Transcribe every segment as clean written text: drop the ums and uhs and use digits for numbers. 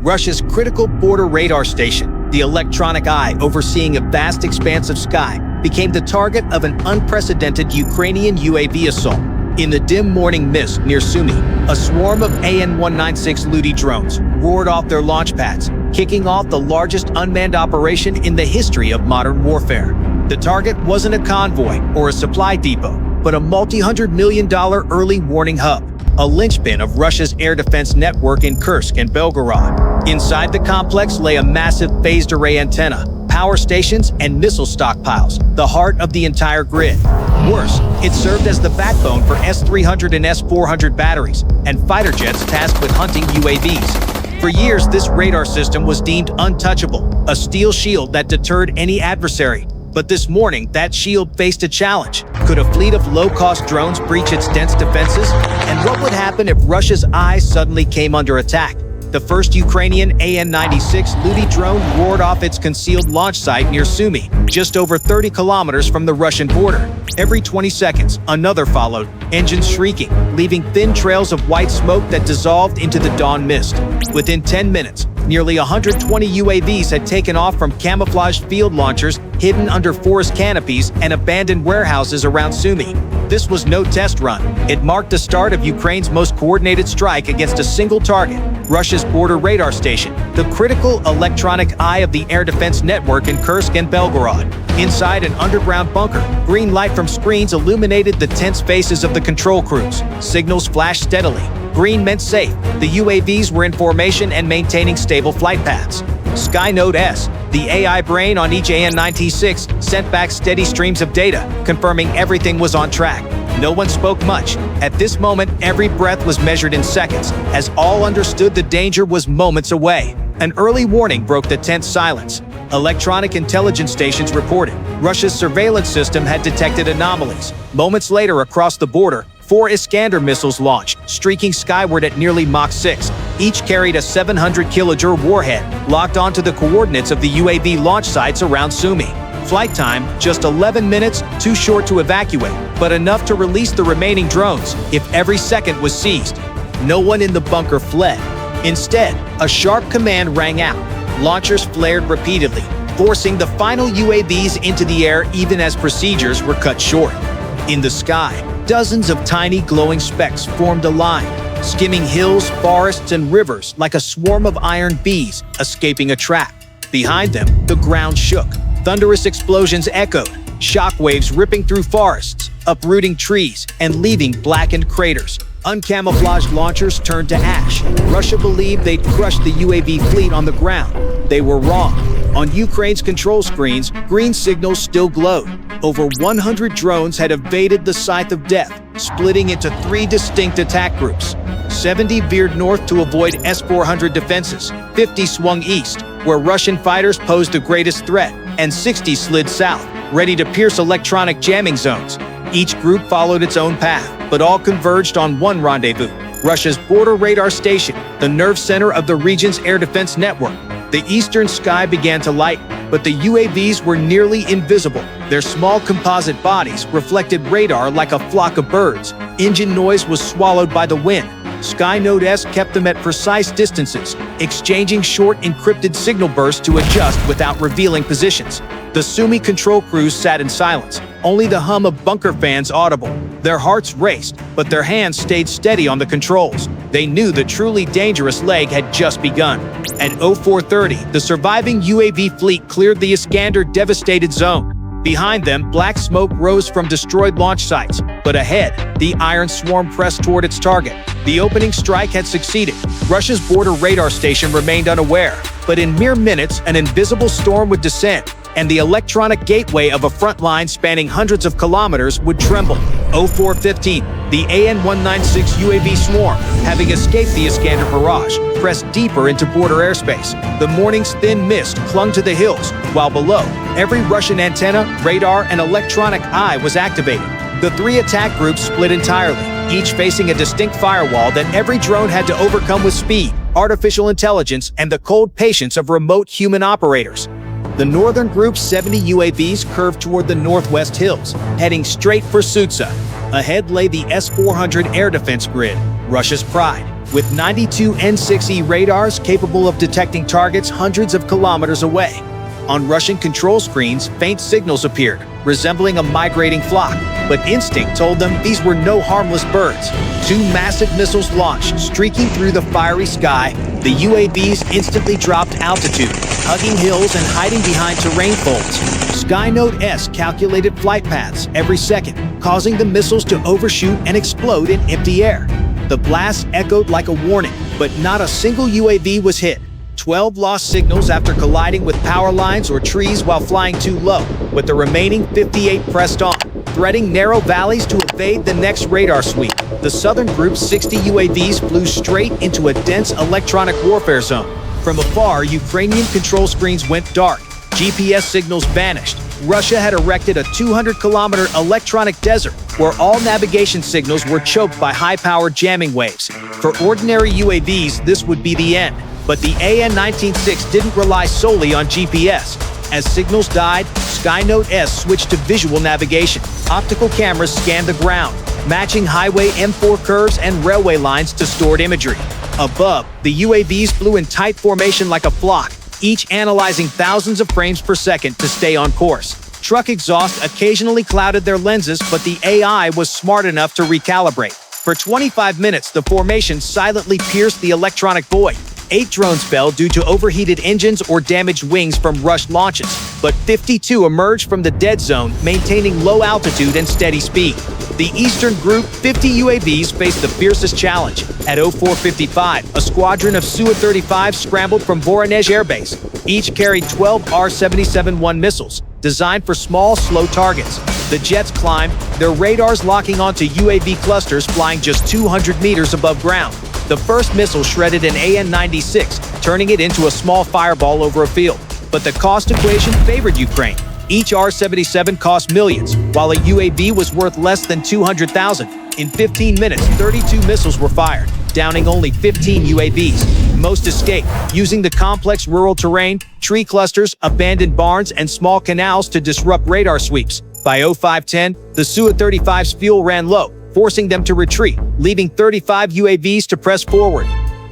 Russia's critical border radar station, the electronic eye overseeing a vast expanse of sky, became the target of an unprecedented Ukrainian UAV assault. In the dim morning mist near Sumy, a swarm of AN-196 Luty drones roared off their launch pads, kicking off the largest unmanned operation in the history of modern warfare. The target wasn't a convoy or a supply depot, but a multi-hundred-million-dollar early warning hub, a linchpin of Russia's air defense network in Kursk and Belgorod. Inside the complex lay a massive phased array antenna, power stations, and missile stockpiles, the heart of the entire grid. Worse, it served as the backbone for S-300 and S-400 batteries and fighter jets tasked with hunting UAVs. For years, this radar system was deemed untouchable, a steel shield that deterred any adversary. But this morning, that shield faced a challenge. Could a fleet of low-cost drones breach its dense defenses? And what would happen if Russia's eyes suddenly came under attack? The first Ukrainian AN-196 Luty drone roared off its concealed launch site near Sumy, just over 30 kilometers from the Russian border. Every 20 seconds, another followed, engines shrieking, leaving thin trails of white smoke that dissolved into the dawn mist. Within 10 minutes, nearly 120 UAVs had taken off from camouflaged field launchers hidden under forest canopies and abandoned warehouses around Sumy. This was no test run. It marked the start of Ukraine's most coordinated strike against a single target, Russia's border radar station, the critical electronic eye of the air defense network in Kursk and Belgorod. Inside an underground bunker, green light from screens illuminated the tense faces of the control crews. Signals flashed steadily. Green meant safe. The UAVs were in formation and maintaining stable flight paths. Skynote S, the AI brain on each AN-196, sent back steady streams of data, confirming everything was on track. No one spoke much. At this moment, every breath was measured in seconds, as all understood the danger was moments away. An early warning broke the tense silence. Electronic intelligence stations reported Russia's surveillance system had detected anomalies. Moments later, across the border, 4 Iskander missiles launched, streaking skyward at nearly Mach 6. Each carried a 700-kilojoule warhead, locked onto the coordinates of the UAV launch sites around Sumy. Flight time, just 11 minutes, too short to evacuate, but enough to release the remaining drones if every second was seized. No one in the bunker fled. Instead, a sharp command rang out. Launchers flared repeatedly, forcing the final UAVs into the air even as procedures were cut short. In the sky, dozens of tiny glowing specks formed a line, skimming hills, forests, and rivers like a swarm of iron bees escaping a trap. Behind them, the ground shook. Thunderous explosions echoed, shockwaves ripping through forests, uprooting trees, and leaving blackened craters. Uncamouflaged launchers turned to ash. Russia believed they'd crushed the UAV fleet on the ground. They were wrong. On Ukraine's control screens, green signals still glowed. Over 100 drones had evaded the scythe of death, splitting into 3 distinct attack groups. 70 veered north to avoid S-400 defenses, 50 swung east, where Russian fighters posed the greatest threat, and 60 slid south, ready to pierce electronic jamming zones. Each group followed its own path, but all converged on one rendezvous: Russia's border radar station, the nerve center of the region's air defense network. The eastern sky began to lighten, but the UAVs were nearly invisible. Their small composite bodies reflected radar like a flock of birds. Engine noise was swallowed by the wind. Skynote S kept them at precise distances, exchanging short encrypted signal bursts to adjust without revealing positions. The Sumy control crews sat in silence, only the hum of bunker fans audible. Their hearts raced, but their hands stayed steady on the controls. They knew the truly dangerous leg had just begun. At 0430, the surviving UAV fleet cleared the Iskander devastated zone. Behind them, black smoke rose from destroyed launch sites. But ahead, the iron swarm pressed toward its target. The opening strike had succeeded. Russia's border radar station remained unaware. But in mere minutes, an invisible storm would descend, and the electronic gateway of a front line spanning hundreds of kilometers would tremble. 0415, the AN-196 UAV swarm, having escaped the Iskander barrage, pressed deeper into border airspace. The morning's thin mist clung to the hills, while below, every Russian antenna, radar, and electronic eye was activated. The 3 attack groups split entirely, each facing a distinct firewall that every drone had to overcome with speed, artificial intelligence, and the cold patience of remote human operators. The northern group's 70 UAVs curved toward the northwest hills, heading straight for Sumy. Ahead lay the S-400 air defense grid, Russia's pride, with 92 N-6E radars capable of detecting targets hundreds of kilometers away. On Russian control screens, faint signals appeared, resembling a migrating flock, but instinct told them these were no harmless birds. Two massive missiles launched, streaking through the fiery sky. The UAVs instantly dropped altitude, hugging hills and hiding behind terrain folds. Skynote S calculated flight paths every second, causing the missiles to overshoot and explode in empty air. The blast echoed like a warning, but not a single UAV was hit. 12 lost signals after colliding with power lines or trees while flying too low, but the remaining 58 pressed on, threading narrow valleys to evade the next radar sweep. The southern group's 60 UAVs flew straight into a dense electronic warfare zone. From afar, Ukrainian control screens went dark. GPS signals vanished. Russia had erected a 200-kilometer electronic desert where all navigation signals were choked by high-powered jamming waves. For ordinary UAVs, this would be the end. But the AN-196 didn't rely solely on GPS. As signals died, Skynote S switched to visual navigation. Optical cameras scanned the ground, matching highway M4 curves and railway lines to stored imagery. Above, the UAVs flew in tight formation like a flock, each analyzing thousands of frames per second to stay on course. Truck exhaust occasionally clouded their lenses, but the AI was smart enough to recalibrate. For 25 minutes, the formation silently pierced the electronic void. 8 drones fell due to overheated engines or damaged wings from rushed launches, but 52 emerged from the dead zone, maintaining low altitude and steady speed. The Eastern Group 50 UAVs faced the fiercest challenge. At 04:55, a squadron of Su-35s scrambled from Voronezh Air Base. Each carried 12 R-77-1 missiles, designed for small, slow targets. The jets climbed, their radars locking onto UAV clusters flying just 200 meters above ground. The first missile shredded an AN-196, turning it into a small fireball over a field. But the cost equation favored Ukraine. Each R-77 cost millions, while a UAV was worth less than $200,000. In 15 minutes, 32 missiles were fired, downing only 15 UAVs. Most escaped, using the complex rural terrain, tree clusters, abandoned barns, and small canals to disrupt radar sweeps. By 05:10, the Su-35's fuel ran low, forcing them to retreat, leaving 35 UAVs to press forward.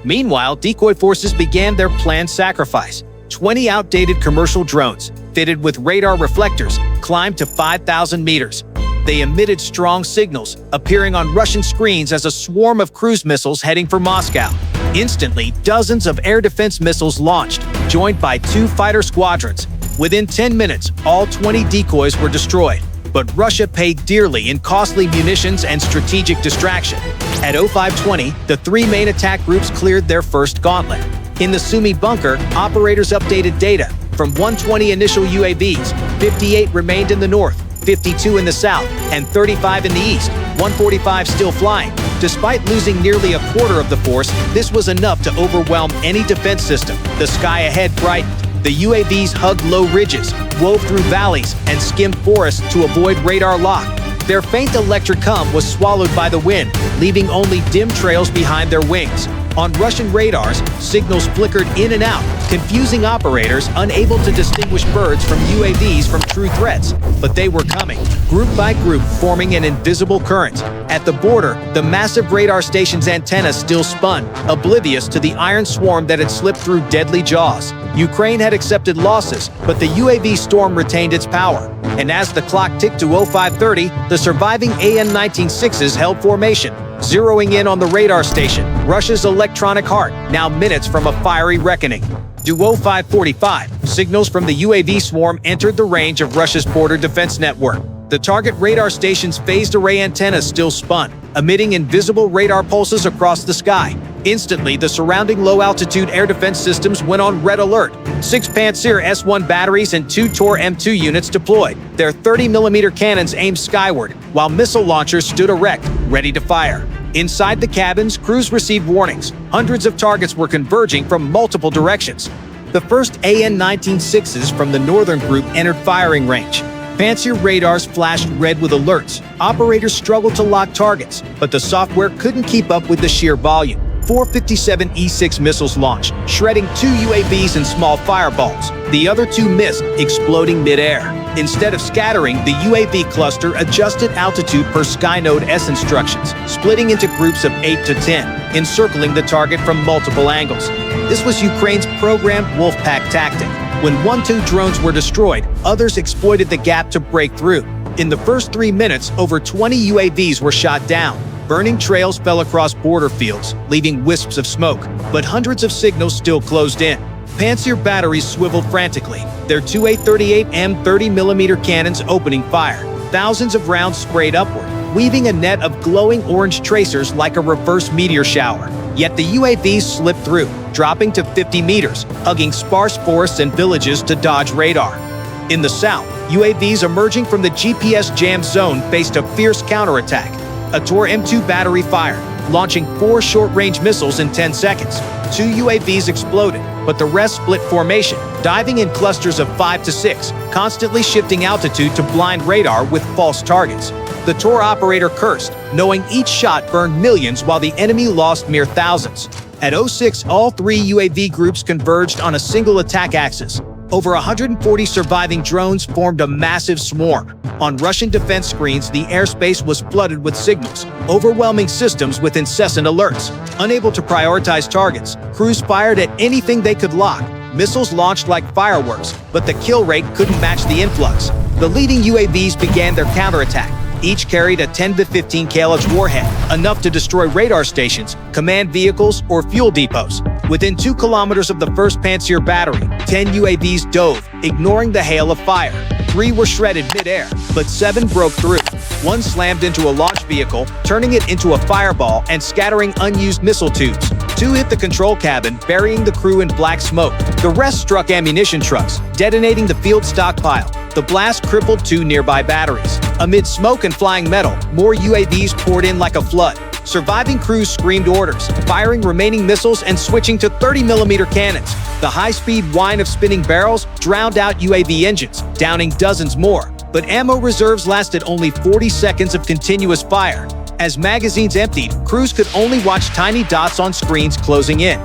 Meanwhile, decoy forces began their planned sacrifice. 20 outdated commercial drones, fitted with radar reflectors, climbed to 5,000 meters. They emitted strong signals, appearing on Russian screens as a swarm of cruise missiles heading for Moscow. Instantly, dozens of air defense missiles launched, joined by 2 fighter squadrons. Within 10 minutes, all 20 decoys were destroyed. But Russia paid dearly in costly munitions and strategic distraction. At 05:20, the 3 main attack groups cleared their first gauntlet. In the Sumy bunker, operators updated data. From 120 initial UAVs, 58 remained in the north, 52 in the south, and 35 in the east, 145 still flying. Despite losing nearly a quarter of the force, this was enough to overwhelm any defense system. The sky ahead brightened. The UAVs hugged low ridges, wove through valleys, and skimmed forests to avoid radar lock. Their faint electric hum was swallowed by the wind, leaving only dim trails behind their wings. On Russian radars, signals flickered in and out, confusing operators unable to distinguish birds from UAVs from true threats. But they were coming, group by group, forming an invisible current. At the border, the massive radar station's antennas still spun, oblivious to the iron swarm that had slipped through deadly jaws. Ukraine had accepted losses, but the UAV storm retained its power. And as the clock ticked to 05:30, the surviving AN-196s held formation, zeroing in on the radar station, Russia's electronic heart, now minutes from a fiery reckoning. To 05:45, signals from the UAV swarm entered the range of Russia's border defense network. The target radar station's phased array antennas still spun, emitting invisible radar pulses across the sky. Instantly, the surrounding low-altitude air defense systems went on red alert. 6 Pantsir S-1 batteries and 2 Tor M2 units deployed, their 30mm cannons aimed skyward, while missile launchers stood erect, ready to fire. Inside the cabins, crews received warnings. Hundreds of targets were converging from multiple directions. The first AN-196s from the northern group entered firing range. Pantsir radars flashed red with alerts. Operators struggled to lock targets, but the software couldn't keep up with the sheer volume. 457E6 missiles launched, shredding 2 UAVs in small fireballs. The other 2 missed, exploding mid-air. Instead of scattering, the UAV cluster adjusted altitude per Skynode S instructions, splitting into groups of 8 to 10, encircling the target from multiple angles. This was Ukraine's programmed Wolfpack tactic. When 1-2 drones were destroyed, others exploited the gap to break through. In the first 3 minutes, over 20 UAVs were shot down. Burning trails fell across border fields, leaving wisps of smoke, but hundreds of signals still closed in. Pantsir batteries swiveled frantically, their 2 838M 30mm cannons opening fire. Thousands of rounds sprayed upward, weaving a net of glowing orange tracers like a reverse meteor shower. Yet the UAVs slipped through, dropping to 50 meters, hugging sparse forests and villages to dodge radar. In the south, UAVs emerging from the GPS jam zone faced a fierce counterattack. A Tor M2 battery fired, launching 4 short-range missiles in 10 seconds. 2 UAVs exploded, but the rest split formation, diving in clusters of 5 to 6, constantly shifting altitude to blind radar with false targets. The Tor operator cursed, knowing each shot burned millions while the enemy lost mere thousands. At 06, all 3 UAV groups converged on a single attack axis. Over 140 surviving drones formed a massive swarm. On Russian defense screens, the airspace was flooded with signals, overwhelming systems with incessant alerts. Unable to prioritize targets, crews fired at anything they could lock. Missiles launched like fireworks, but the kill rate couldn't match the influx. The leading UAVs began their counterattack. Each carried a 10 to 15 kLH warhead, enough to destroy radar stations, command vehicles, or fuel depots. Within 2 kilometers of the first Pantsir battery, 10 UAVs dove, ignoring the hail of fire. 3 were shredded mid-air, but 7 broke through. 1 slammed into a launch vehicle, turning it into a fireball and scattering unused missile tubes. 2 hit the control cabin, burying the crew in black smoke. The rest struck ammunition trucks, detonating the field stockpile. The blast crippled 2 nearby batteries. Amid smoke and flying metal, more UAVs poured in like a flood. Surviving crews screamed orders, firing remaining missiles and switching to 30mm cannons. The high-speed whine of spinning barrels drowned out UAV engines, downing dozens more. But ammo reserves lasted only 40 seconds of continuous fire. As magazines emptied, crews could only watch tiny dots on screens closing in.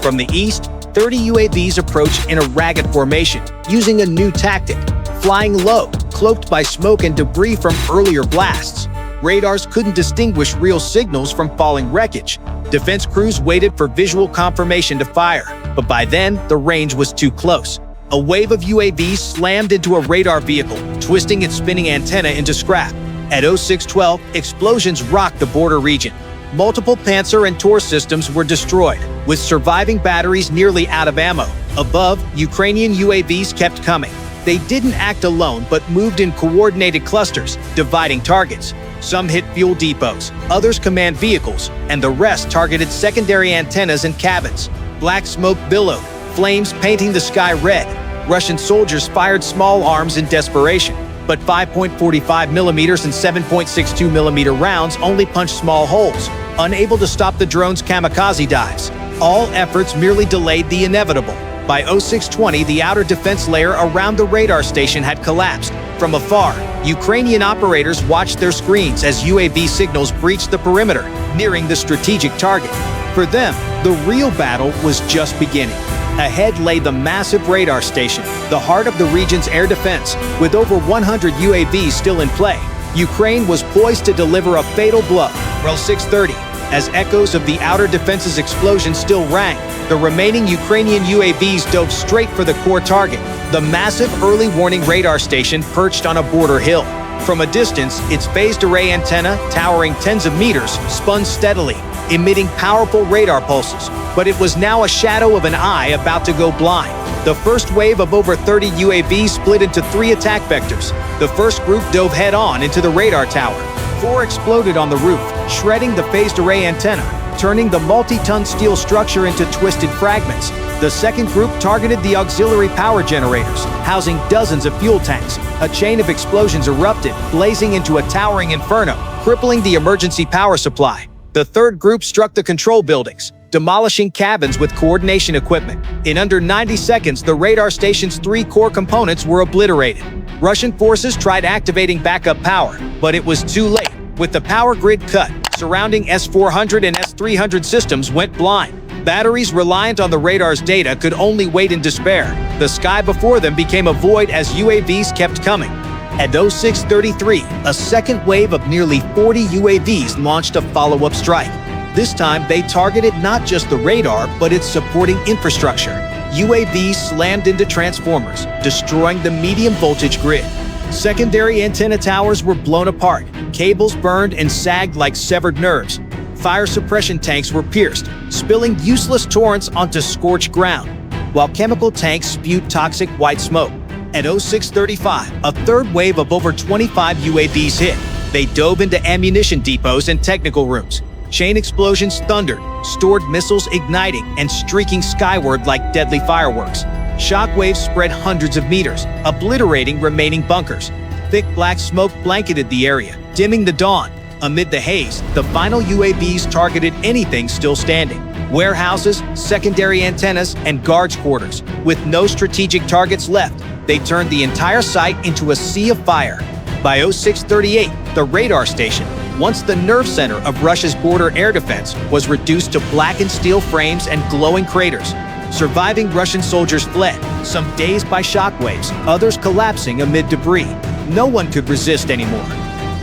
From the east, 30 UAVs approached in a ragged formation, using a new tactic. Flying low, cloaked by smoke and debris from earlier blasts. Radars couldn't distinguish real signals from falling wreckage. Defense crews waited for visual confirmation to fire, but by then, the range was too close. A wave of UAVs slammed into a radar vehicle, twisting its spinning antenna into scrap. At 0612, explosions rocked the border region. Multiple Pantsir and Tor systems were destroyed, with surviving batteries nearly out of ammo. Above, Ukrainian UAVs kept coming. They didn't act alone, but moved in coordinated clusters, dividing targets. Some hit fuel depots, others command vehicles, and the rest targeted secondary antennas and cabins. Black smoke billowed, flames painting the sky red. Russian soldiers fired small arms in desperation, but 5.45mm and 7.62mm rounds only punched small holes, unable to stop the drone's kamikaze dives. All efforts merely delayed the inevitable. By 0620, the outer defense layer around the radar station had collapsed. From afar, Ukrainian operators watched their screens as UAV signals breached the perimeter, nearing the strategic target. For them, the real battle was just beginning. Ahead lay the massive radar station, the heart of the region's air defense. With over 100 UAVs still in play, Ukraine was poised to deliver a fatal blow. 0630, as echoes of the outer defense's explosion still rang, the remaining Ukrainian UAVs dove straight for the core target, the massive early warning radar station perched on a border hill. From a distance, its phased array antenna, towering tens of meters, spun steadily, emitting powerful radar pulses. But it was now a shadow of an eye about to go blind. The first wave of over 30 UAVs split into 3 attack vectors. The first group dove head-on into the radar tower. 4 exploded on the roof, shredding the phased array antenna, turning the multi-ton steel structure into twisted fragments. The second group targeted the auxiliary power generators, housing dozens of fuel tanks. A chain of explosions erupted, blazing into a towering inferno, crippling the emergency power supply. The third group struck the control buildings, demolishing cabins with coordination equipment. In under 90 seconds, the radar station's 3 core components were obliterated. Russian forces tried activating backup power, but it was too late. With the power grid cut, surrounding S-400 and S-300 systems went blind. Batteries reliant on the radar's data could only wait in despair. The sky before them became a void as UAVs kept coming. At 0633, a second wave of nearly 40 UAVs launched a follow-up strike. This time, they targeted not just the radar, but its supporting infrastructure. UAVs slammed into transformers, destroying the medium-voltage grid. Secondary antenna towers were blown apart, cables burned and sagged like severed nerves. Fire suppression tanks were pierced, spilling useless torrents onto scorched ground, while chemical tanks spewed toxic white smoke. At 0635, a third wave of over 25 UAVs hit. They dove into ammunition depots and technical rooms. Chain explosions thundered, stored missiles igniting and streaking skyward like deadly fireworks. Shockwaves spread hundreds of meters, obliterating remaining bunkers. Thick black smoke blanketed the area, dimming the dawn. Amid the haze, the final UAVs targeted anything still standing. Warehouses, secondary antennas, and guards' quarters. With no strategic targets left, they turned the entire site into a sea of fire. By 0638, the radar station, once the nerve center of Russia's border air defense, was reduced to blackened steel frames and glowing craters. Surviving Russian soldiers fled, some dazed by shockwaves, others collapsing amid debris. No one could resist anymore.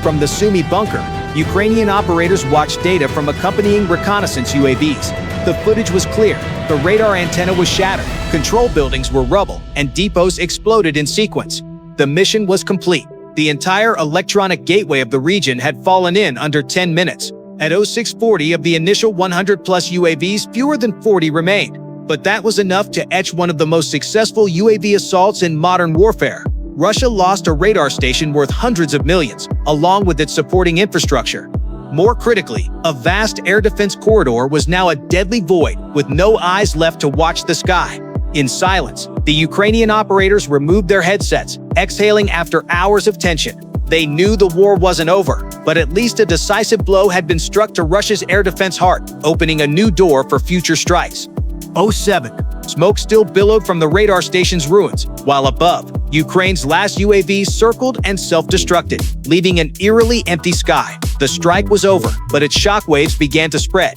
From the Sumy bunker, Ukrainian operators watched data from accompanying reconnaissance UAVs. The footage was clear. The radar antenna was shattered, control buildings were rubble, and depots exploded in sequence. The mission was complete. The entire electronic gateway of the region had fallen in under 10 minutes. At 0640 of the initial 100-plus UAVs, fewer than 40 remained. But that was enough to etch one of the most successful UAV assaults in modern warfare. Russia lost a radar station worth hundreds of millions, along with its supporting infrastructure. More critically, a vast air defense corridor was now a deadly void, with no eyes left to watch the sky. In silence, the Ukrainian operators removed their headsets, exhaling after hours of tension. They knew the war wasn't over, but at least a decisive blow had been struck to Russia's air defense heart, opening a new door for future strikes. 07. Smoke still billowed from the radar station's ruins, while above, Ukraine's last UAVs circled and self-destructed, leaving an eerily empty sky. The strike was over, but its shockwaves began to spread.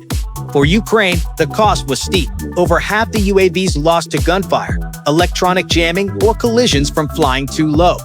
For Ukraine, the cost was steep. Over half the UAVs lost to gunfire, electronic jamming, or collisions from flying too low.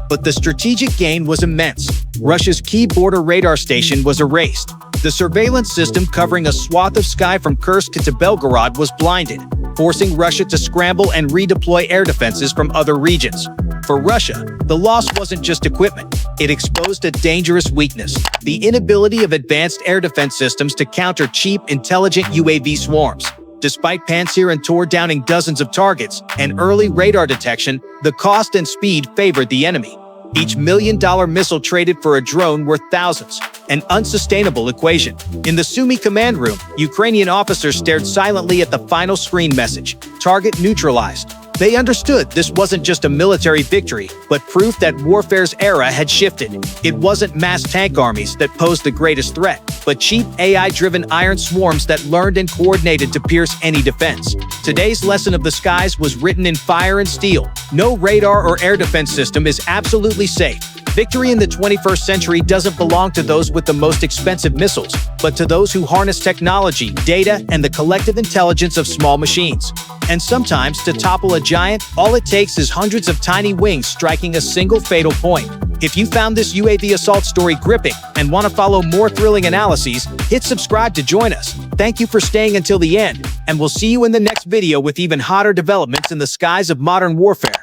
But the strategic gain was immense. Russia's key border radar station was erased. The surveillance system covering a swath of sky from Kursk to Belgorod was blinded, forcing Russia to scramble and redeploy air defenses from other regions. For Russia, the loss wasn't just equipment. It exposed a dangerous weakness: the inability of advanced air defense systems to counter cheap, intelligent UAV swarms. Despite Pantsir and Tor downing dozens of targets and early radar detection, the cost and speed favored the enemy. Each million-dollar missile traded for a drone worth thousands, an unsustainable equation. In the Sumy command room, Ukrainian officers stared silently at the final screen message: target neutralized. They understood this wasn't just a military victory, but proof that warfare's era had shifted. It wasn't mass tank armies that posed the greatest threat, but cheap AI-driven iron swarms that learned and coordinated to pierce any defense. Today's lesson of the skies was written in fire and steel. No radar or air defense system is absolutely safe. Victory in the 21st century doesn't belong to those with the most expensive missiles, but to those who harness technology, data, and the collective intelligence of small machines. And sometimes, to topple a giant, all it takes is hundreds of tiny wings striking a single fatal point. If you found this UAV assault story gripping and want to follow more thrilling analyses, hit subscribe to join us. Thank you for staying until the end, and we'll see you in the next video with even hotter developments in the skies of modern warfare.